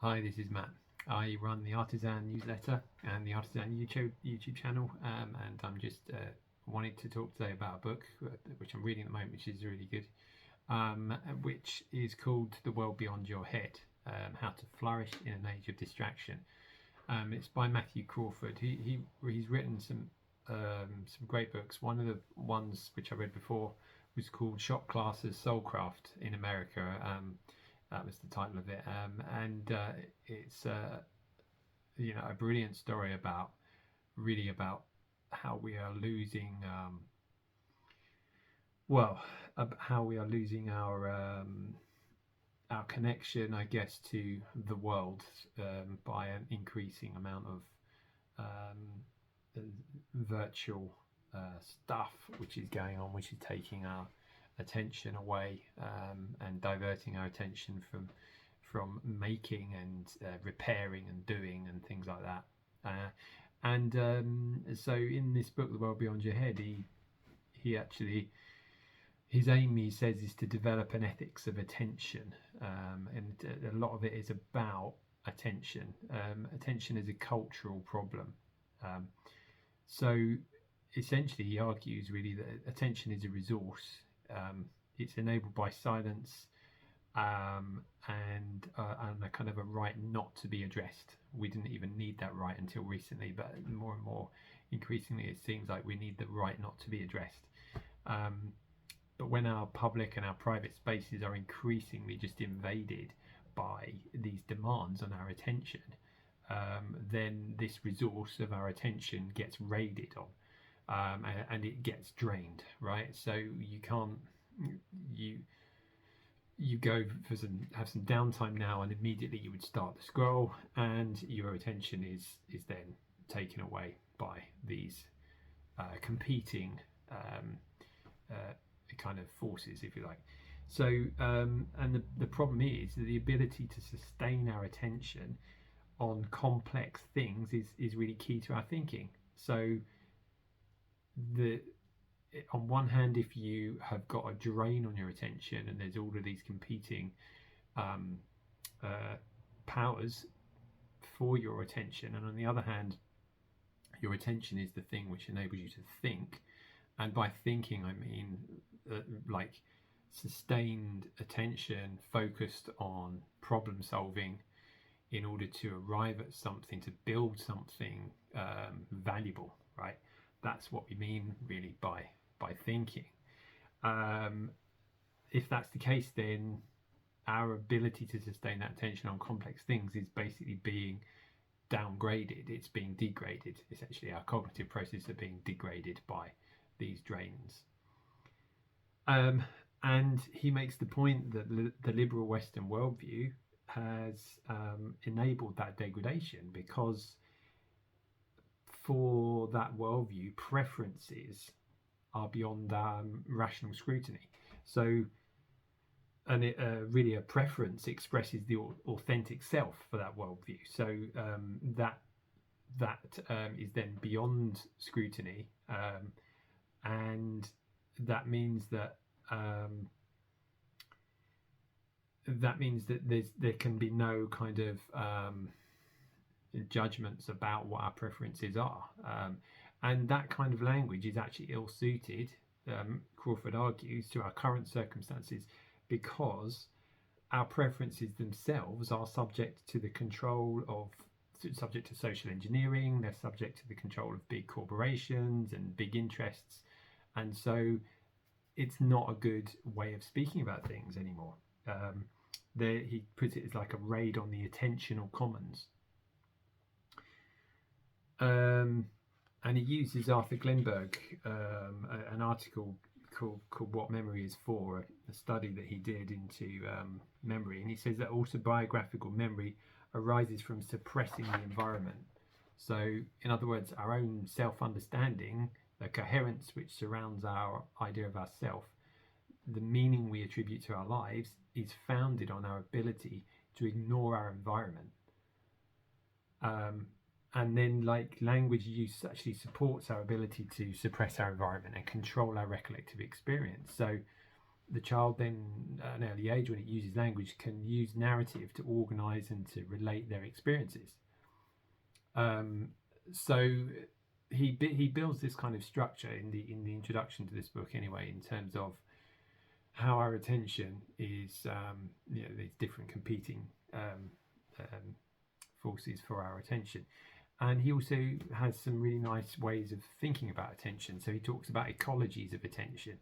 Hi, this is Matt. I run the Artisan newsletter and the Artisan YouTube channel, and I'm just wanting to talk today about a book which I'm reading at the moment, which is really good, which is called The World Beyond Your Head: How to Flourish in an Age of Distraction. It's by Matthew Crawford. He's written some great books. One of the ones which I read before was called Shop Class's Soulcraft in America. That was the title of it, and it's a brilliant story about how we are losing how we are losing our connection, I guess, to the world by an increasing amount of virtual stuff which is going on, which is taking our attention away and diverting our attention from making and repairing and doing and things like that. So in this book, The World Beyond Your Head, he actually, his aim, he says, is to develop an ethics of attention, and a lot of it is about attention. Attention is a cultural problem. So essentially, he argues really that attention is a resource. It's enabled by silence and a kind of a right not to be addressed. We didn't even need that right until recently, but more and more increasingly it seems like we need the right not to be addressed. But when our public and our private spaces are increasingly just invaded by these demands on our attention, then this resource of our attention gets raided on. And it gets drained, right? So you can't, you go for have some downtime now, and immediately you would start to scroll, and your attention is then taken away by these competing kind of forces, if you like. So and the problem is that the ability to sustain our attention on complex things is really key to our thinking. So on one hand, if you have got a drain on your attention and there's all of these competing powers for your attention, and on the other hand, your attention is the thing which enables you to think, and by thinking I mean like sustained attention focused on problem solving in order to arrive at something, to build something valuable, right? That's what we mean really by thinking. If that's the case, then our ability to sustain that attention on complex things is basically being downgraded. It's being degraded. Essentially, our cognitive processes are being degraded by these drains. And he makes the point that the liberal Western worldview has enabled that degradation, because for that worldview, preferences are beyond rational scrutiny. So, and really a preference expresses the authentic self for that worldview. So that is then beyond scrutiny, and that means that there can be no kind of judgments about what our preferences are, and that kind of language is actually ill-suited, Crawford argues, to our current circumstances, because our preferences themselves are subject to social engineering. They're subject to the control of big corporations and big interests, and so it's not a good way of speaking about things anymore. He puts it as like a raid on the attentional commons. And he uses Arthur Glenberg, an article called What Memory is For, a study that he did into memory. And he says that autobiographical memory arises from suppressing the environment. So, in other words, our own self-understanding, the coherence which surrounds our idea of ourself, the meaning we attribute to our lives, is founded on our ability to ignore our environment. And then, like, language use actually supports our ability to suppress our environment and control our recollective experience. So the child then at an early age, when it uses language, can use narrative to organize and to relate their experiences. So he builds this kind of structure in the introduction to this book anyway, in terms of how our attention is, these different competing forces for our attention. And he also has some really nice ways of thinking about attention. So he talks about ecologies of attention,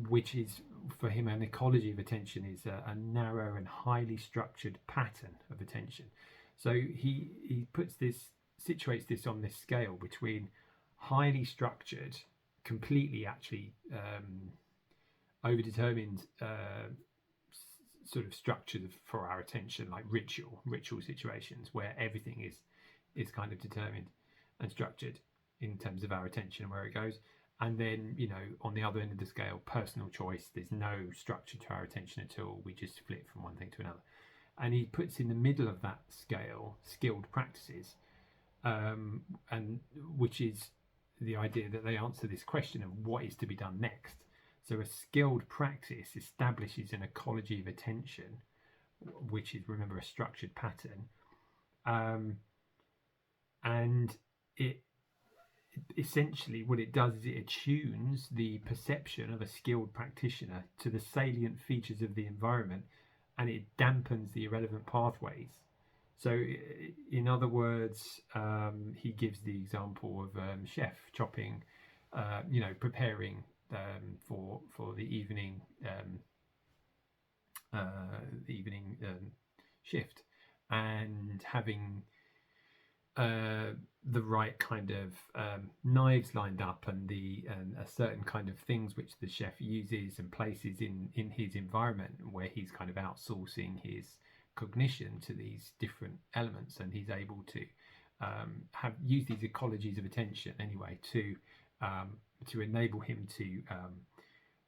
which is, for him, an ecology of attention is a narrow and highly structured pattern of attention. So he situates this on this scale between highly structured, completely actually overdetermined sort of structures for our attention, like ritual situations where everything is kind of determined and structured in terms of our attention and where it goes. And then, on the other end of the scale, personal choice. There's no structure to our attention at all. We just flip from one thing to another. And he puts in the middle of that scale skilled practices, and which is the idea that they answer this question of what is to be done next. So a skilled practice establishes an ecology of attention, which is, remember, a structured pattern, and it essentially, what it does is it attunes the perception of a skilled practitioner to the salient features of the environment, and it dampens the irrelevant pathways. So in other words, he gives the example of chef chopping, preparing for the evening shift, and having the right kind of knives lined up, and a certain kind of things which the chef uses and places in his environment, where he's kind of outsourcing his cognition to these different elements, and he's able to use these ecologies of attention anyway to enable him to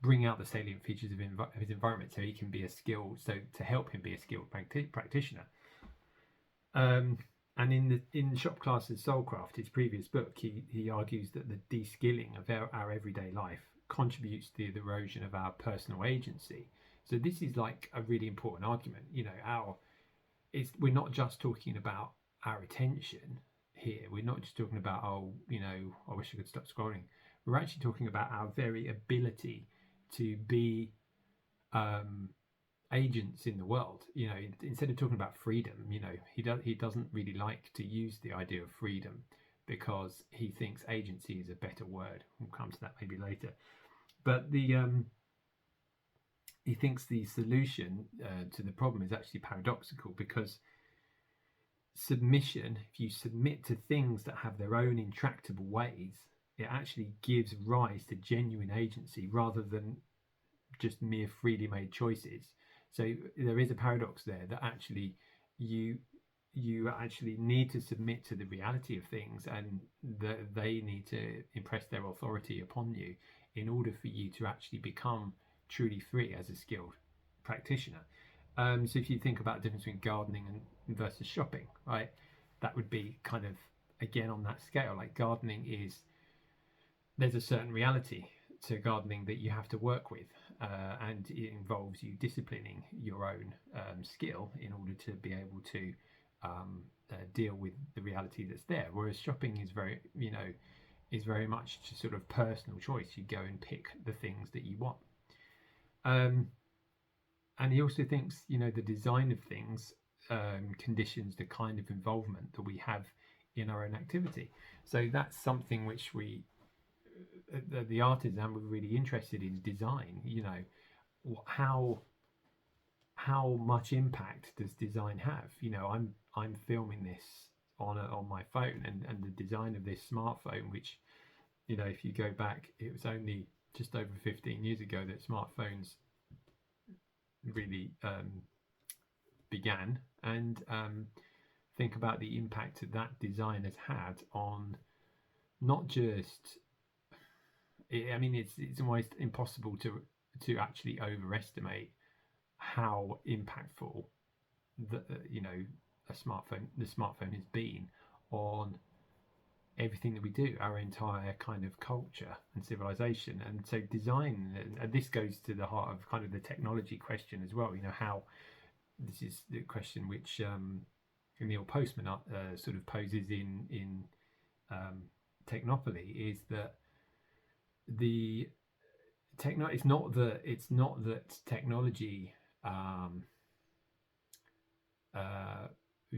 bring out the salient features of his environment, so he can be to help him be a skilled practitioner. And in Shop Class's Soulcraft, his previous book, he argues that the de-skilling of our everyday life contributes to the erosion of our personal agency. So this is like a really important argument. We're not just talking about our attention here. We're not just talking about, I wish I could stop scrolling. We're actually talking about our very ability to be agents in the world. Instead of talking about freedom, he doesn't really like to use the idea of freedom, because he thinks agency is a better word. We'll come to that maybe later. But he thinks the solution to the problem is actually paradoxical, because submission, if you submit to things that have their own intractable ways, it actually gives rise to genuine agency rather than just mere freely made choices. So there is a paradox there, that actually you actually need to submit to the reality of things, and that they need to impress their authority upon you in order for you to actually become truly free as a skilled practitioner. So if you think about the difference between gardening and versus shopping, right, that would be kind of, again, on that scale. Like gardening there's a certain reality to gardening that you have to work with, and it involves you disciplining your own skill in order to be able to deal with the reality that's there. Whereas shopping is very much just sort of personal choice. You go and pick the things that you want. And he also thinks, the design of things conditions the kind of involvement that we have in our own activity. So that's something which the artisan were really interested in design. How much impact does design have? I'm filming this on my phone, and the design of this smartphone, which, if you go back, it was only just over 15 years ago that smartphones really began, and think about the impact that design has had on not just, it's almost impossible to actually overestimate how impactful the smartphone has been on everything that we do, our entire kind of culture and civilization. And so design, and this goes to the heart of kind of the technology question as well. How this is the question which Neil Postman sort of poses in Technopoly, is that the it's not that technology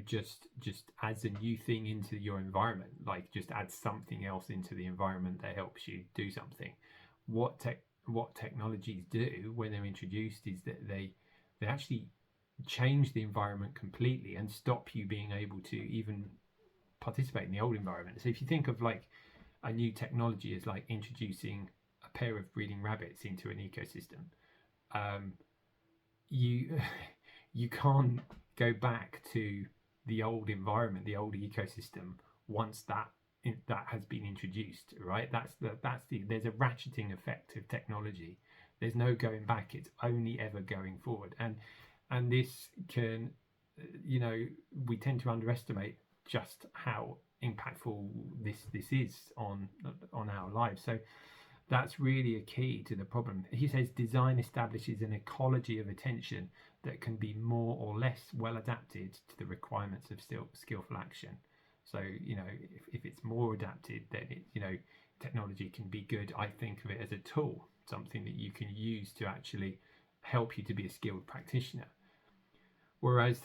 just adds a new thing into your environment, like just adds something else into the environment that helps you do something. What technologies do when they're introduced is that they actually change the environment completely and stop you being able to even participate in the old environment. So if you think of like a new technology as like introducing a pair of breeding rabbits into an ecosystem, you can't go back to the old environment, the old ecosystem, once that has been introduced, right? There's a ratcheting effect of technology. There's no going back. It's only ever going forward. And this can, we tend to underestimate just how impactful this is on our lives. So that's really a key to the problem. He says design establishes an ecology of attention that can be more or less well adapted to the requirements of skillful action. So, if it's more adapted, then technology can be good. I think of it as a tool, something that you can use to actually help you to be a skilled practitioner. Whereas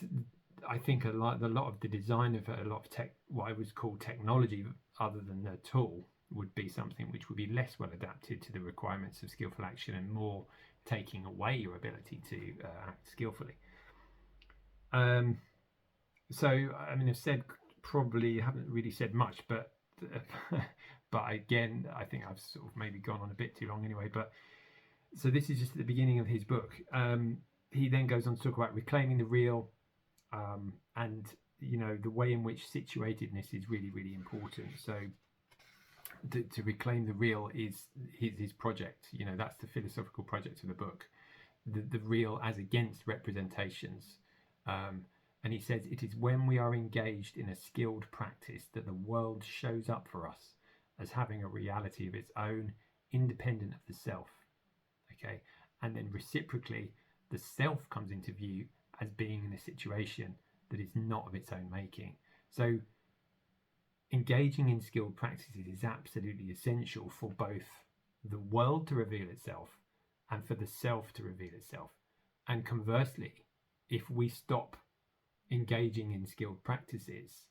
I think a lot of the design of a lot of what I would call technology, other than a tool, would be something which would be less well adapted to the requirements of skillful action and more taking away your ability to act skillfully. So, I mean, I've said, probably haven't really said much, but again, I think I've sort of maybe gone on a bit too long anyway. But so this is just at the beginning of his book. He then goes on to talk about reclaiming the real, and the way in which situatedness is really, really important. So to reclaim the real is his project. That's the philosophical project of the book, the real as against representations. And he says it is when we are engaged in a skilled practice that the world shows up for us as having a reality of its own, independent of the self. Okay, and then reciprocally, the self comes into view as being in a situation that is not of its own making. So engaging in skilled practices is absolutely essential for both the world to reveal itself and for the self to reveal itself. And conversely, if we stop engaging in skilled practices,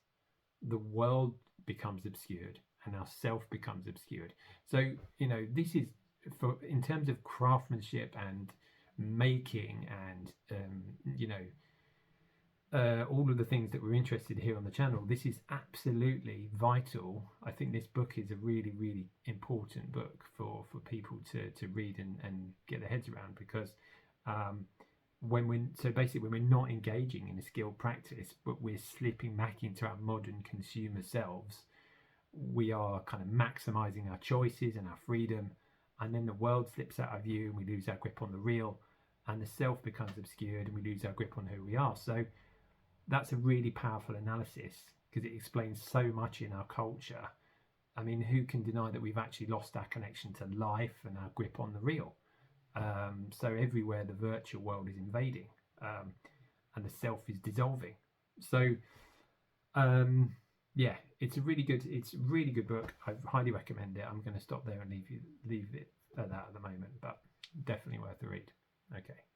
the world becomes obscured and our self becomes obscured. So, this is in terms of craftsmanship and making and, all of the things that we're interested in here on the channel. This is absolutely vital. I think this book is a really, really important book for people to read and get their heads around, because when we're not engaging in a skilled practice, but we're slipping back into our modern consumer selves, we are kind of maximizing our choices and our freedom, and then the world slips out of view and we lose our grip on the real, and the self becomes obscured and we lose our grip on who we are. So that's a really powerful analysis, because it explains so much in our culture. I mean, who can deny that we've actually lost our connection to life and our grip on the real? So everywhere the virtual world is invading, and the self is dissolving. So yeah, it's a really good book. I highly recommend it. I'm going to stop there and leave it at that at the moment, but definitely worth a read. Okay.